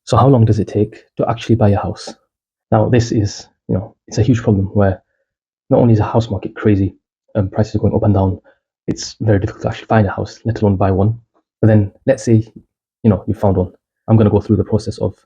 So how long does it take to actually buy a house? Now, this is, it's a huge problem where not only is the house market crazy, prices are going up and down, it's very difficult to actually find a house, let alone buy one. But then let's say, you found one. I'm going to go through the process of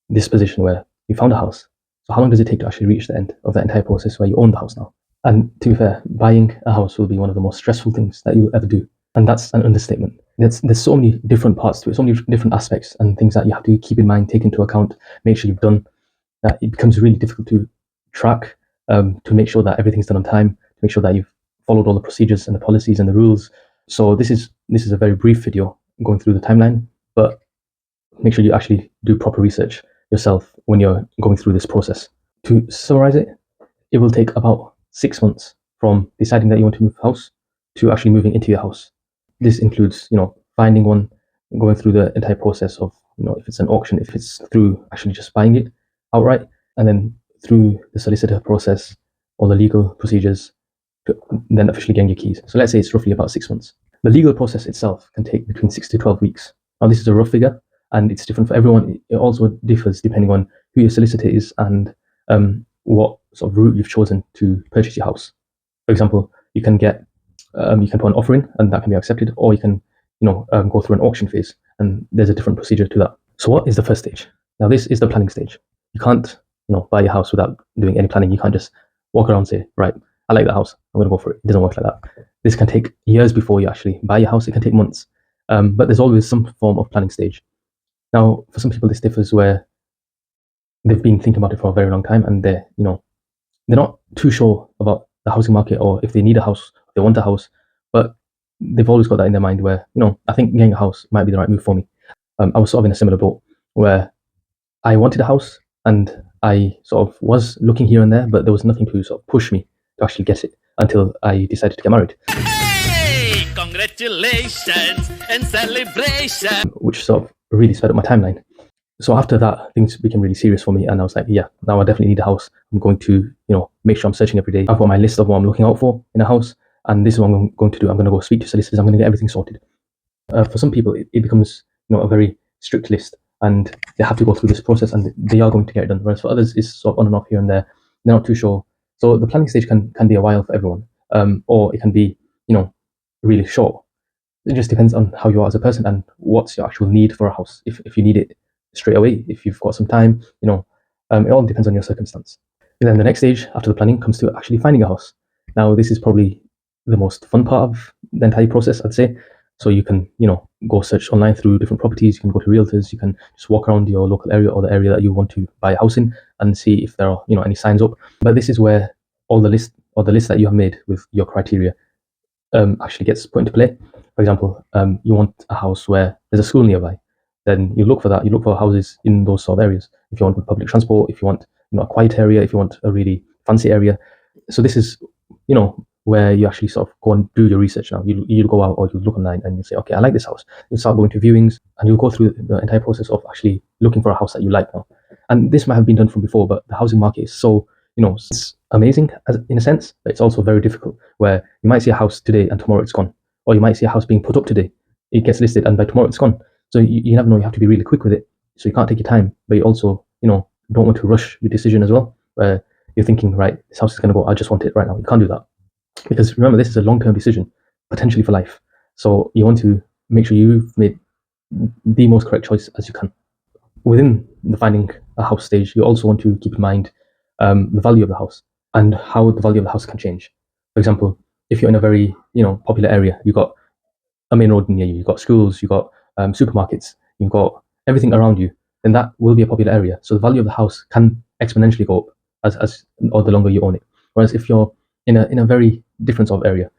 this position where you found a house. So how long does it take to actually reach the end of that entire process where you own the house now? And to be fair, buying a house will be one of the most stressful things that you'll ever do. And that's an understatement. There's so many different parts to it, so many different aspects and things that you have to keep in mind, take into account, make sure you've done, that it becomes really difficult to track, to make sure that everything's done on time, to make sure that you've followed all the procedures and the policies and the rules. So this is a very brief video going through the timeline, but make sure you actually do proper research yourself when you're going through this process. To summarize it, it will take about 6 months from deciding that you want to move house to actually moving into your house. This includes, finding one, going through the entire process of, if it's an auction, if it's through actually just buying it outright, and then through the solicitor process, all the legal procedures, to then officially getting your keys. So let's say it's roughly about 6 months. The legal process itself can take between 6 to 12 weeks. Now, this is a rough figure, and it's different for everyone. It also differs depending on who your solicitor is and what sort of route you've chosen to purchase your house. For example, you can put an offer in, and that can be accepted, or you can, go through an auction phase, and there's a different procedure to that. So what is the first stage? Now, this is the planning stage. You can't, buy a house without doing any planning. You can't just walk around and say, right, I like the house, I'm going to go for it. It doesn't work like that. This can take years before you actually buy your house. It can take months, but there's always some form of planning stage. Now, for some people, this differs where they've been thinking about it for a very long time, and they're not too sure about the housing market, or if they need a house, if they want a house, but they've always got that in their mind where, I think getting a house might be the right move for me. I was sort of in a similar boat where I wanted a house, and I sort of was looking here and there, but there was nothing to sort of push me to actually get it until I decided to get married. Hey, congratulations and celebration! Which sort of really sped up my timeline. So after that, things became really serious for me, and I was like, yeah, now I definitely need a house. I'm going to, make sure I'm searching every day. I've got my list of what I'm looking out for in a house, and this is what I'm going to do. I'm going to go speak to solicitors. I'm going to get everything sorted. For some people, it becomes, a very strict list, and they have to go through this process, and they are going to get it done. Whereas for others, it's sort of on and off here and there. They're not too sure. So the planning stage can be a while for everyone, or it can be, really short. It just depends on how you are as a person and what's your actual need for a house. If you need it straight away, if you've got some time, it all depends on your circumstance. And then the next stage after the planning comes to actually finding a house. Now, this is probably the most fun part of the entire process, I'd say. So you can, go search online through different properties. You can go to realtors. You can just walk around your local area or the area that you want to buy a house in and see if there are, any signs up. But this is where all the list that you have made with your criteria actually gets put into play. For example, you want a house where there's a school nearby, then you look for that. You look for houses in those sort of areas. If you want public transport, if you want a quiet area, if you want a really fancy area. So this is where you actually sort of go and do your research. Now you go out or you look online and you say, okay, I like this house. You start going to viewings, and you'll go through the entire process of actually looking for a house that you like now. And this might have been done from before, but the housing market is so it's amazing in a sense, but it's also very difficult, where you might see a house today and tomorrow it's gone. Or you might see a house being put up today, it gets listed, and by tomorrow it's gone. So you never know, you have to be really quick with it. So you can't take your time, but you also, don't want to rush your decision as well, where you're thinking, right, this house is going to go, I just want it right now. You can't do that. Because remember, this is a long-term decision, potentially for life. So you want to make sure you've made the most correct choice as you can. Within the finding a house stage, you also want to keep in mind the value of the house and how the value of the house can change. For example, if you're in a very popular area, you've got a main road near you, you've got schools, you've got supermarkets, you've got everything around you, then that will be a popular area. So the value of the house can exponentially go up or the longer you own it. Whereas if you're in a very different sort of area,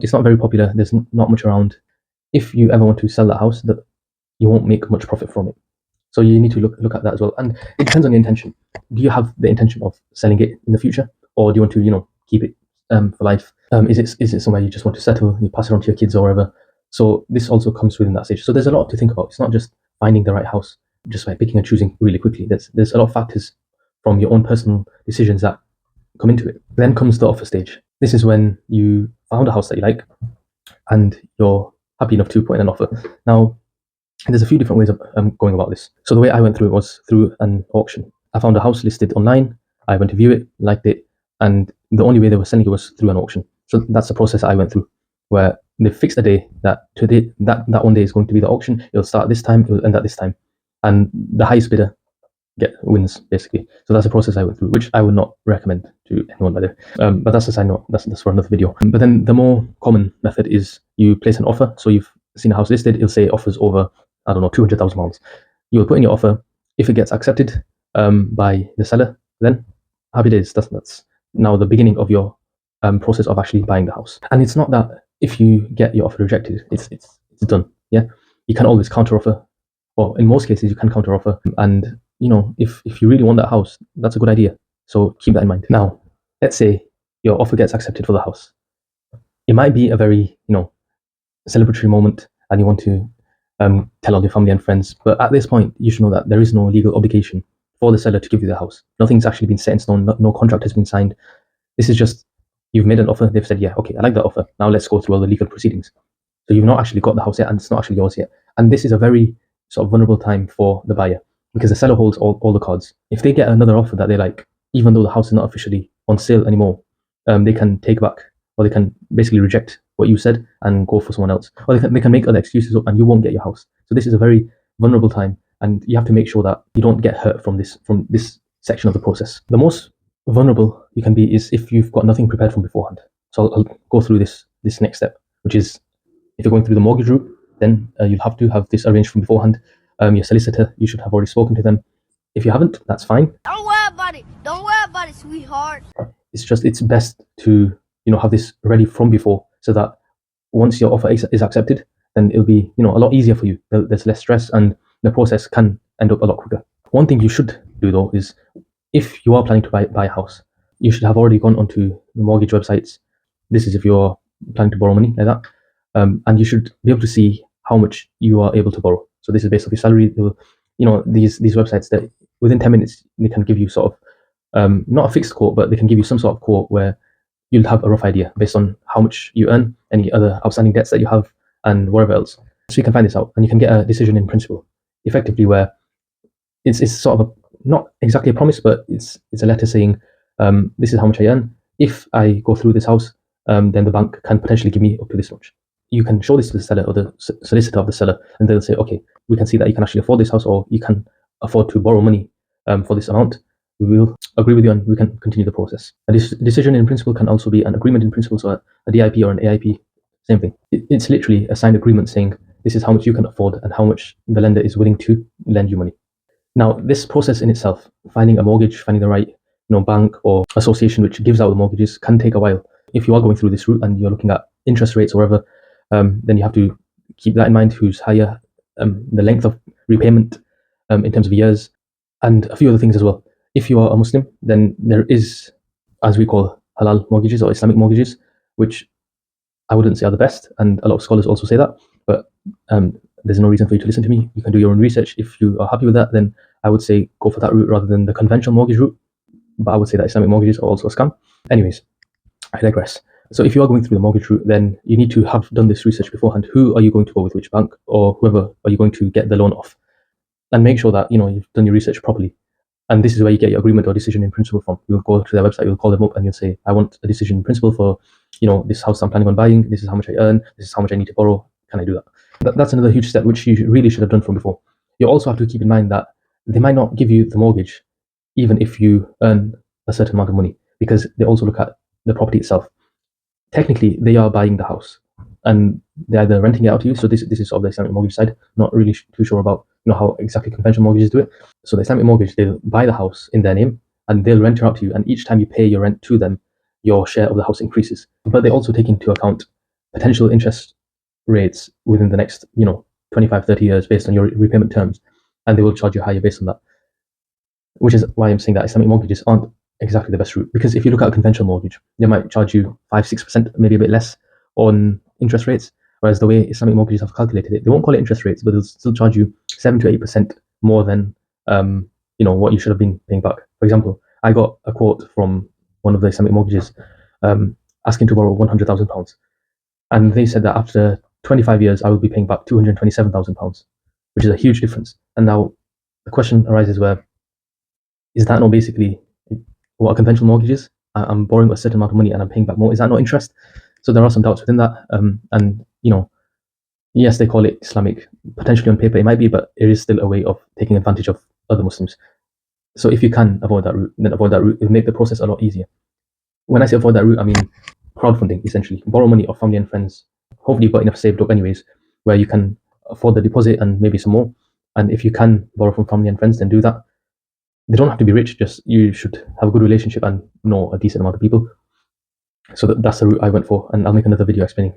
it's not very popular, there's not much around. If you ever want to sell that house, that you won't make much profit from it. So you need to look at that as well. And it depends on your intention. Do you have the intention of selling it in the future, or do you want to keep it for life? Is it somewhere you just want to settle, you pass it on to your kids or whatever? So this also comes within that stage. So there's a lot to think about. It's not just finding the right house just by picking and choosing really quickly. There's a lot of factors from your own personal decisions that come into it. Then comes the offer stage. This is when you found a house that you like and you're happy enough to put in an offer. Now, there's a few different ways of going about this. So the way I went through it was through an auction. I found a house listed online. I went to view it, liked it, and the only way they were selling it was through an auction. So that's the process I went through, where they fixed a day that today that one day is going to be the auction. It'll start this time, it will end at this time, and the highest bidder wins basically. So that's a process I went through, which I would not recommend to anyone by the way. But that's a side note. That's for another video. But then the more common method is you place an offer. So you've seen a house listed. It'll say offers over, I don't know, £200,000. You will put in your offer. If it gets accepted by the seller, then happy days. That's now the beginning of your process of actually buying the house. And it's not that if you get your offer rejected, it's done. Yeah, you can always counter offer, or in most cases you can counter offer. And if you really want that house, that's a good idea. So keep that in mind. Now, let's say your offer gets accepted for the house. It might be a very celebratory moment, and you want to tell all your family and friends. But at this point, you should know that there is no legal obligation for the seller to give you the house. Nothing's actually been set in stone. No contract has been signed. This is just you've made an offer. They've said, yeah, okay, I like that offer. Now let's go through all the legal proceedings. So you've not actually got the house yet, and it's not actually yours yet. And this is a very sort of vulnerable time for the buyer, because the seller holds all the cards. If they get another offer that they like, even though the house is not officially on sale anymore, they can take back, or they can basically reject what you said and go for someone else, or they can make other excuses up and you won't get your house. So this is a very vulnerable time, and you have to make sure that you don't get hurt from this section of the process. The most vulnerable you can be is if you've got nothing prepared from beforehand. So I'll go through this next step, which is if you're going through the mortgage route, then you'll have to have this arranged from beforehand. Your solicitor, you should have already spoken to them. If you haven't, that's fine. Don't worry about it. Don't worry about it, sweetheart. It's best to have this ready from before, so that once your offer is accepted, then it'll be a lot easier for you. There's less stress, and the process can end up a lot quicker. One thing you should do though is, if you are planning to buy a house, you should have already gone onto the mortgage websites. This is if you're planning to borrow money like that. And you should be able to see how much you are able to borrow. So this is based off your salary. They will, these websites that within 10 minutes they can give you sort of not a fixed quote, but they can give you some sort of quote where you'll have a rough idea based on how much you earn, any other outstanding debts that you have, and whatever else. So you can find this out, and you can get a decision in principle, effectively, where it's sort of not exactly a promise, but it's a letter saying this is how much I earn. If I go through this house, then the bank can potentially give me up to this much. You can show this to the seller or the solicitor of the seller, and they'll say, okay, we can see that you can actually afford this house, or you can afford to borrow money for this amount. We will agree with you, and we can continue the process. A decision in principle can also be an agreement in principle, so a DIP or an AIP, same thing. It's literally a signed agreement saying this is how much you can afford and how much the lender is willing to lend you money. Now, this process in itself, finding a mortgage, finding the right bank or association which gives out the mortgages, can take a while. If you are going through this route and you're looking at interest rates or whatever, then you have to keep that in mind, who's higher, the length of repayment in terms of years, and a few other things as well. If you are a Muslim, then there is, as we call, halal mortgages or Islamic mortgages, which I wouldn't say are the best, and a lot of scholars also say that, but there's no reason for you to listen to me. You can do your own research. If you are happy with that, then I would say go for that route rather than the conventional mortgage route, but I would say that Islamic mortgages are also a scam. Anyways, I digress. So if you are going through the mortgage route, then you need to have done this research beforehand. Who are you going to go with, which bank, or whoever are you going to get the loan off? And make sure that you've done your research properly. And this is where you get your agreement or decision in principle from. You'll go to their website, you'll call them up, and you'll say, I want a decision in principle for this house I'm planning on buying. This is how much I earn. This is how much I need to borrow. Can I do that? That's another huge step which you really should have done from before. You also have to keep in mind that they might not give you the mortgage even if you earn a certain amount of money, because they also look at the property itself. Technically, they are buying the house, and they're either renting it out to you. So this is sort of the Islamic mortgage side. Not really too sure about how exactly conventional mortgages do it. So the Islamic mortgage, they'll buy the house in their name, and they'll rent it out to you. And each time you pay your rent to them, your share of the house increases. But they also take into account potential interest rates within the next 25, 30 years based on your repayment terms, and they will charge you higher based on that. Which is why I'm saying that Islamic mortgages aren't exactly the best route, because if you look at a conventional mortgage, they might charge you 5-6%, maybe a bit less on interest rates, whereas the way Islamic mortgages have calculated it, they won't call it interest rates, but they'll still charge you 7 to 8% more than what you should have been paying back. For example, I got a quote from one of the Islamic mortgages asking to borrow £100,000, and they said that after 25 years I will be paying back £227,000. which is a huge difference. And now the question arises where, is that not basically what a conventional mortgage is? I'm borrowing a certain amount of money and I'm paying back more. Is that not interest? So there are some doubts within that. And yes, they call it Islamic. Potentially on paper it might be, but it is still a way of taking advantage of other Muslims. So if you can avoid that route, then avoid that route. It'll make the process a lot easier. When I say avoid that route, I mean crowdfunding, essentially. Borrow money off family and friends. Hopefully you've got enough saved up anyways, where you can afford the deposit and maybe some more. And if you can borrow from family and friends, then do that. They don't have to be rich, just you should have a good relationship and know a decent amount of people. So that's the route I went for. And I'll make another video explaining,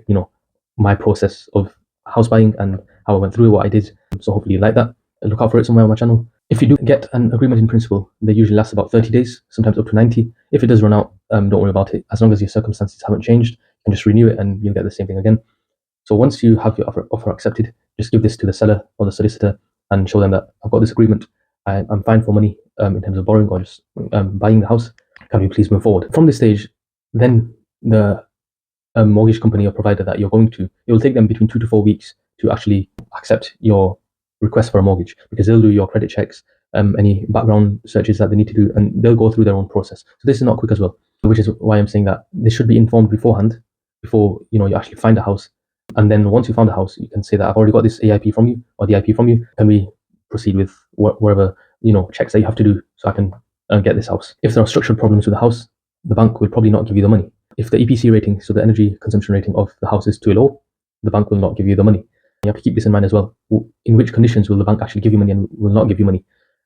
my process of house buying and how I went through what I did. So hopefully you like that. Look out for it somewhere on my channel. If you do get an agreement in principle, they usually last about 30 days, sometimes up to 90. If it does run out, don't worry about it. As long as your circumstances haven't changed, you can just renew it and you'll get the same thing again. So once you have your offer accepted, just give this to the seller or the solicitor and show them that I've got this agreement. I'm fine for money in terms of borrowing or just buying the house. Can we please move forward? From this stage, then the mortgage company or provider that you're going to, it will take them between 2 to 4 weeks to actually accept your request for a mortgage, because they'll do your credit checks, any background searches that they need to do, and they'll go through their own process. So this is not quick as well, which is why I'm saying that they should be informed beforehand, before you actually find a house. And then once you found a house, you can say that I've already got this AIP from you or the IP from you. Can we proceed with whatever checks that you have to do so I can get this house? If there are structural problems with the house, the bank will probably not give you the money. If the EPC rating, so the energy consumption rating of the house, is too low, the bank will not give you the money. You have to keep this in mind as well. In which conditions will the bank actually give you money and will not give you money?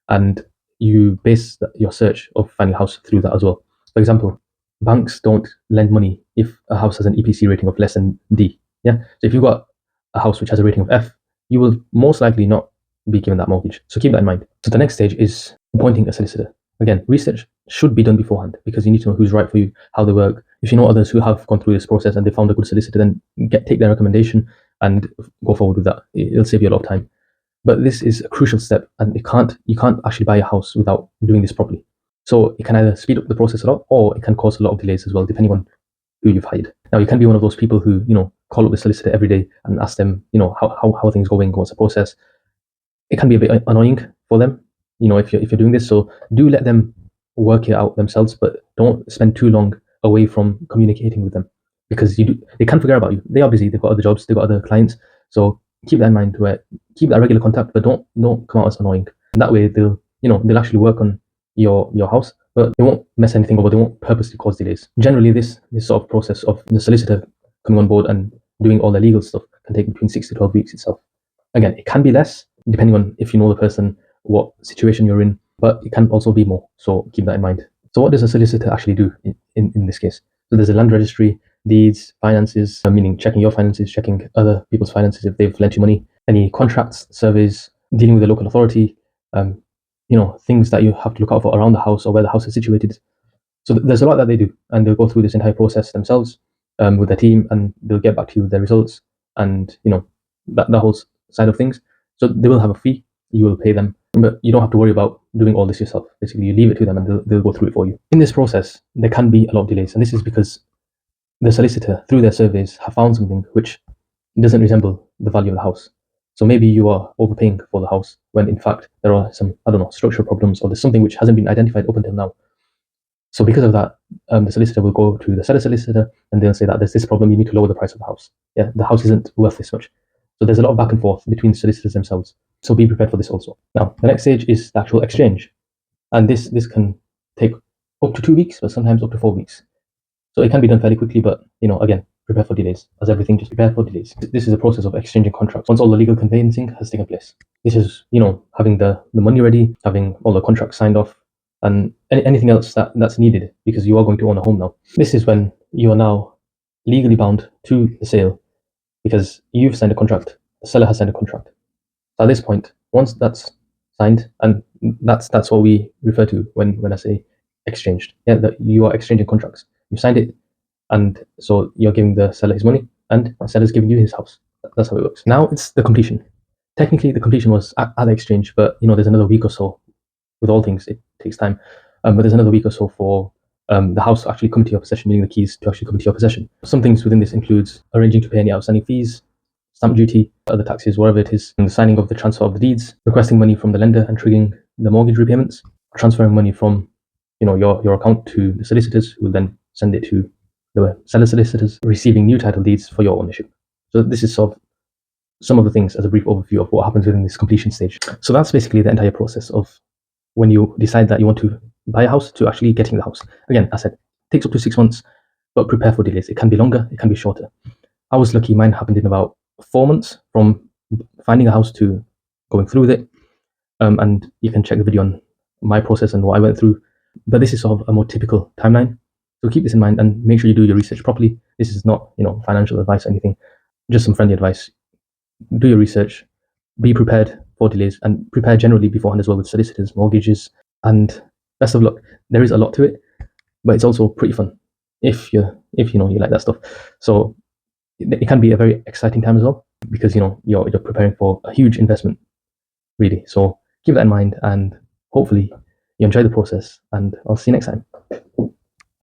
And you base your search of finding a house through that as well. For example, banks don't lend money if a house has an EPC rating of less than D. Yeah. So if you've got a house which has a rating of F, you will most likely not be given that mortgage. So keep that in mind. So the next stage is appointing a solicitor. Again, research should be done beforehand, because you need to know who's right for you, how they work. If you know others who have gone through this process and they found a good solicitor, then take their recommendation and go forward with that. It'll save you a lot of time. But this is a crucial step, and you can't actually buy a house without doing this properly. So it can either speed up the process a lot, or it can cause a lot of delays as well, depending on who you've hired. Now, you can be one of those people who call up the solicitor every day and ask them, how are things going, what's the process. It can be a bit annoying for them, if you're doing this. So do let them work it out themselves, but don't spend too long away from communicating with them, because they can forget about you. They are busy, they've got other jobs, they've got other clients. So keep that in mind, where keep that regular contact, but don't come out as annoying. And that way they'll actually work on your house, but they won't mess anything over, they won't purposely cause delays. Generally, this sort of process of the solicitor coming on board and doing all the legal stuff can take between 6 to 12 weeks itself. Again, it can be less, depending on if you know the person, what situation you're in, but it can also be more. So keep that in mind. So what does a solicitor actually do in this case? So there's a land registry, deeds, finances, meaning checking your finances, checking other people's finances if they've lent you money, any contracts, surveys, dealing with the local authority, things that you have to look out for around the house or where the house is situated. So there's a lot that they do, and they'll go through this entire process themselves with their team, and they'll get back to you with their results and that whole side of things. So they will have a fee, you will pay them, but you don't have to worry about doing all this yourself. Basically, you leave it to them and they'll go through it for you. In this process, there can be a lot of delays, and this is because the solicitor, through their surveys, have found something which doesn't resemble the value of the house. So maybe you are overpaying for the house when in fact there are some, structural problems, or there's something which hasn't been identified up until now. So because of that, the solicitor will go to the seller solicitor and they'll say that there's this problem, you need to lower the price of the house. Yeah, the house isn't worth this much. So there's a lot of back and forth between solicitors themselves. So be prepared for this also. Now, the next stage is the actual exchange. And this can take up to 2 weeks, but sometimes up to 4 weeks. So it can be done fairly quickly, but again, prepare for delays. As everything, just prepare for delays. This is a process of exchanging contracts. Once all the legal conveyancing has taken place, this is having the money ready, having all the contracts signed off, and anything else that's needed, because you are going to own a home now. This is when you are now legally bound to the sale, because you've signed a contract, the seller has signed a contract. So at this point, once that's signed, and that's what we refer to when I say exchanged. Yeah, that you are exchanging contracts. You signed it, and so you're giving the seller his money, and the seller's giving you his house. That's how it works. Now it's the completion. Technically, the completion was at the exchange, but there's another week or so. With all things, it takes time, but there's another week or so for the house to actually come to your possession, meaning the keys to actually come to your possession. Some things within this includes arranging to pay any outstanding fees, stamp duty, other taxes, whatever it is, and the signing of the transfer of the deeds, requesting money from the lender and triggering the mortgage repayments, transferring money from your account to the solicitors, who will then send it to the seller solicitors, receiving new title deeds for your ownership. So this is sort of some of the things as a brief overview of what happens within this completion stage. So that's basically the entire process of when you decide that you want to buy a house to actually getting the house. Again, as I said, it takes up to 6 months, but prepare for delays. It can be longer, it can be shorter. I was lucky, mine happened in about 4 months from finding a house to going through with it. And you can check the video on my process and what I went through. But this is sort of a more typical timeline. So keep this in mind and make sure you do your research properly. This is not, financial advice or anything, just some friendly advice. Do your research, be prepared for delays, and prepare generally beforehand as well with solicitors, mortgages, and best of luck. There is a lot to it, but it's also pretty fun if you like that stuff. So it can be a very exciting time as well, because you're preparing for a huge investment, really. So keep that in mind, and hopefully you enjoy the process, and I'll see you next time.